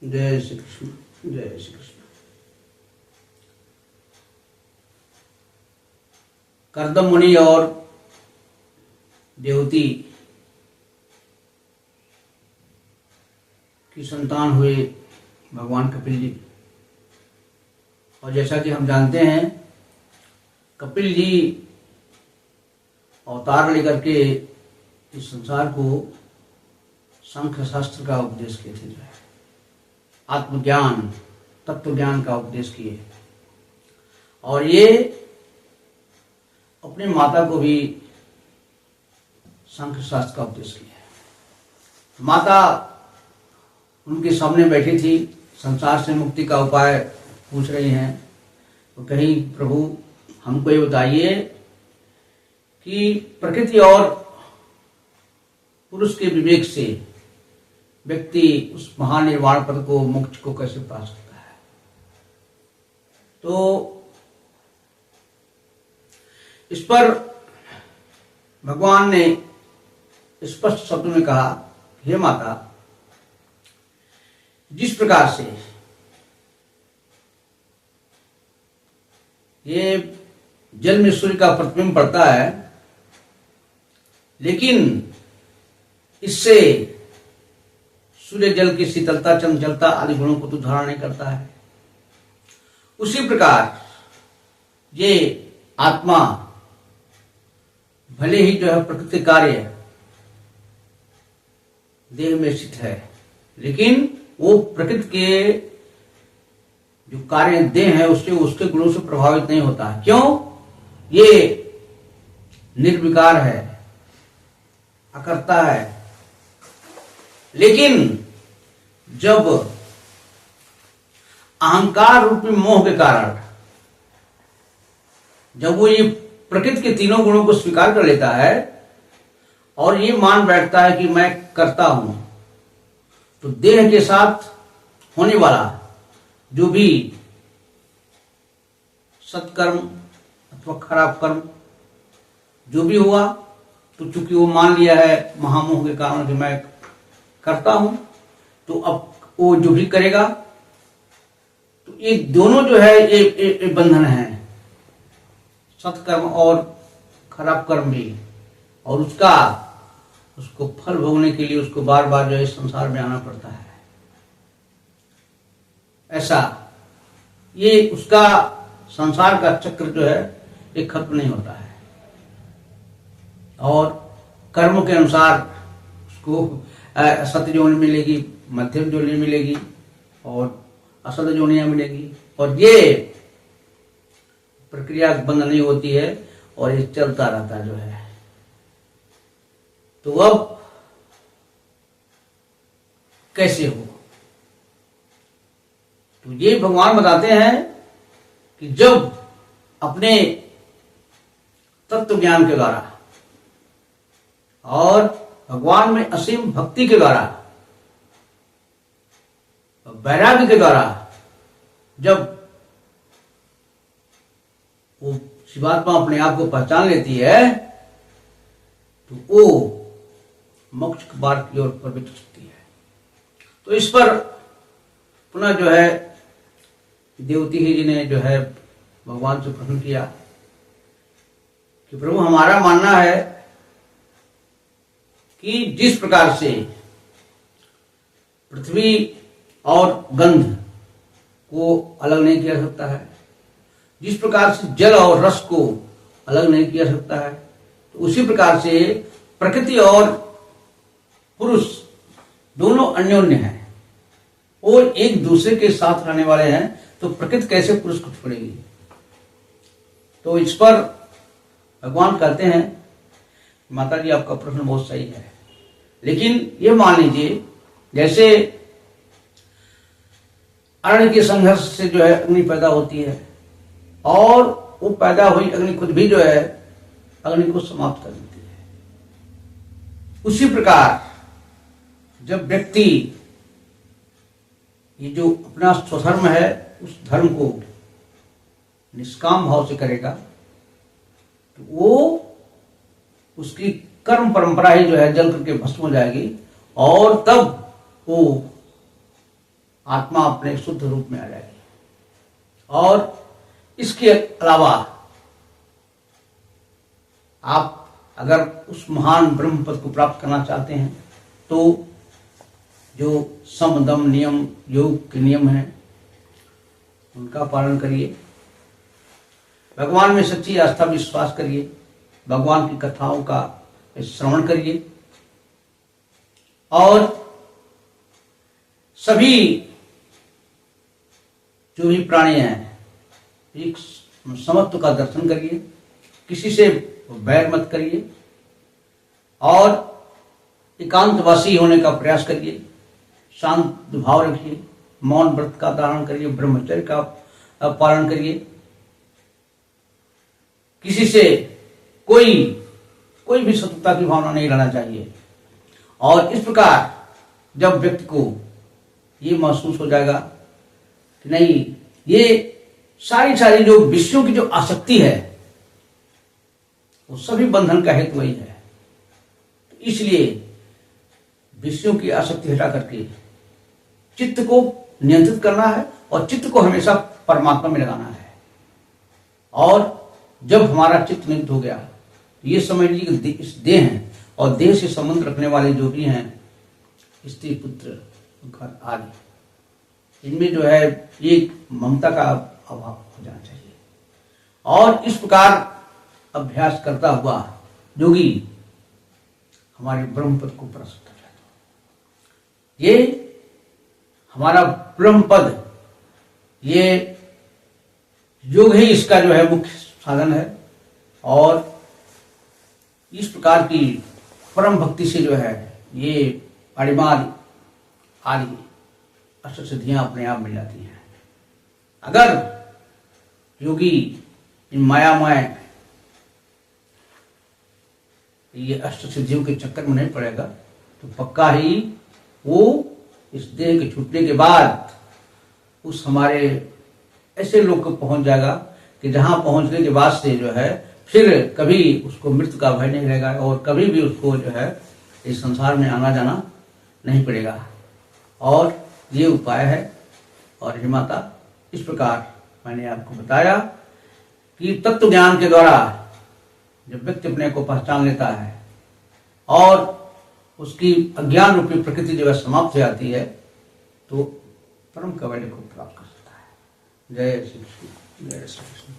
जय श्री कृष्ण। जय श्री कृष्ण। कर्दम मुनि और देवती की संतान हुए भगवान कपिल जी। और जैसा कि हम जानते हैं, कपिल जी अवतार लेकर के इस संसार को सांख्य शास्त्र का उपदेश किए थे, जो है आत्मज्ञान, तत्व ज्ञान का उपदेश किए। और ये अपने माता को भी सांख्य शास्त्र का उपदेश किया। माता उनके सामने बैठी थी, संसार से मुक्ति का उपाय पूछ रही हैं। तो कहीं प्रभु हमको ये बताइए कि प्रकृति और पुरुष के विवेक से व्यक्ति उस महानिर्वाण पद को, मोक्ष को कैसे पा सकता है। तो इस पर भगवान ने स्पष्ट शब्द में कहा, हे माता, जिस प्रकार से ये जल में सूर्य का प्रतिबिंब पड़ता है, लेकिन इससे सूर्य जल की शीतलता, चंचलता आदि गुणों को तो धारण नहीं करता है, उसी प्रकार ये आत्मा भले ही जो है प्रकृति कार्य देह में स्थित है, लेकिन वो प्रकृति के जो कार्य देह है उससे, उसके गुणों से प्रभावित नहीं होता है। क्यों? ये निर्विकार है, अकर्ता है। लेकिन जब अहंकार रूपी मोह के कारण जब वो ये प्रकृति के तीनों गुणों को स्वीकार कर लेता है और ये मान बैठता है कि मैं करता हूं, तो देह के साथ होने वाला जो भी सत्कर्म अथवा खराब कर्म जो भी हुआ, तो चूंकि वो मान लिया है महामोह के कारण कि मैं करता हूं, तो अब वो जो भी करेगा, तो ये दोनों जो है ये बंधन है, सत्कर्म और खराब कर्म भी। और उसको फल भोगने के लिए उसको बार बार जो है इस संसार में आना पड़ता है। ऐसा ये उसका संसार का चक्र जो है ये खत्म नहीं होता है। और कर्म के अनुसार उसको सत्य जोनि मिलेगी, मध्यम जोनि मिलेगी और असत जोनियां मिलेगी। और ये प्रक्रिया बंद नहीं होती है और ये चलता रहता जो है। तो अब कैसे हो? तो ये भगवान बताते हैं कि जब अपने तत्व ज्ञान के द्वारा और भगवान में असीम भक्ति के द्वारा, वैराग्य के द्वारा, जब वो शिवात्मा अपने आप को पहचान लेती है, तो वो मोक्ष के मार्ग की ओर प्रवृत्त होती है। तो इस पर पुनः जो है देवती ही जी ने जो है भगवान से प्रश्न किया कि प्रभु, हमारा मानना है कि जिस प्रकार से पृथ्वी और गंध को अलग नहीं किया सकता है, जिस प्रकार से जल और रस को अलग नहीं किया सकता है, तो उसी प्रकार से प्रकृति और पुरुष दोनों अन्योन्य हैं और एक दूसरे के साथ रहने वाले हैं। तो प्रकृति कैसे पुरुष को छोड़ेगी? तो इस पर भगवान कहते हैं, माता जी आपका प्रश्न बहुत सही है, लेकिन ये मान लीजिए जैसे अरण्य के संघर्ष से जो है अग्नि पैदा होती है और वो पैदा हुई अग्नि खुद भी जो है अग्नि को समाप्त कर देती है, उसी प्रकार जब व्यक्ति ये जो अपना स्वधर्म है उस धर्म को निष्काम भाव से करेगा, तो वो उसकी कर्म परंपरा ही जो है जल करके भस्म हो जाएगी और तब वो आत्मा अपने शुद्ध रूप में आ जाएगी। और इसके अलावा आप अगर उस महान ब्रह्म पद को प्राप्त करना चाहते हैं तो जो सम दम नियम योग के नियम हैं उनका पालन करिए, भगवान में सच्ची आस्था विश्वास करिए, भगवान की कथाओं का श्रवण करिए और सभी जो भी प्राणी हैं एक समत्व का दर्शन करिए, किसी से बैर मत करिए और एकांतवासी होने का प्रयास करिए, शांत भाव रखिए, मौन व्रत का धारण करिए, ब्रह्मचर्य का पालन करिए, किसी से कोई भी शत्रुता की भावना नहीं रहना चाहिए। और इस प्रकार जब व्यक्ति को ये महसूस हो जाएगा कि नहीं, ये सारी जो विषयों की जो आसक्ति है वो सभी बंधन का हेतु वही है, इसलिए विषयों की आसक्ति हटा करके चित्त को नियंत्रित करना है और चित्त को हमेशा परमात्मा में लगाना है। और जब हमारा चित्त नियुक्त हो गया, ये समझ लीजिए कि इस देह है और देह से संबंध रखने वाले जो भी हैं स्त्री पुत्र घर आदि, इनमें जो है एक ममता का अभाव हो जाना चाहिए। और इस प्रकार अभ्यास करता हुआ योगी हमारे ब्रह्म पद को प्राप्त कर जाता है। ये हमारा ब्रह्म पद, ये योग ही इसका जो है मुख्य साधन है। और इस प्रकार की परम भक्ति से जो है ये पाणिमाद आदि अष्ट सिद्धियां अपने आप मिल जाती हैं। अगर योगी इन मायामय ये अष्ट सिद्धियों के चक्कर में नहीं पड़ेगा तो पक्का ही वो इस देह के छूटने के बाद उस हमारे ऐसे लोग को पहुंच जाएगा कि जहां पहुंचने के बाद से जो है फिर कभी उसको मृत्यु का भय नहीं रहेगा और कभी भी उसको जो है इस संसार में आना जाना नहीं पड़ेगा। और ये उपाय है। और हे माता, इस प्रकार मैंने आपको बताया कि तत्व ज्ञान के द्वारा जब व्यक्ति अपने को पहचान लेता है और उसकी अज्ञान रूपी प्रकृति जो है समाप्त हो जाती है तो परम कैवल्य को प्राप्त कर सकता है। जय श्री कृष्ण, जय श्री कृष्ण।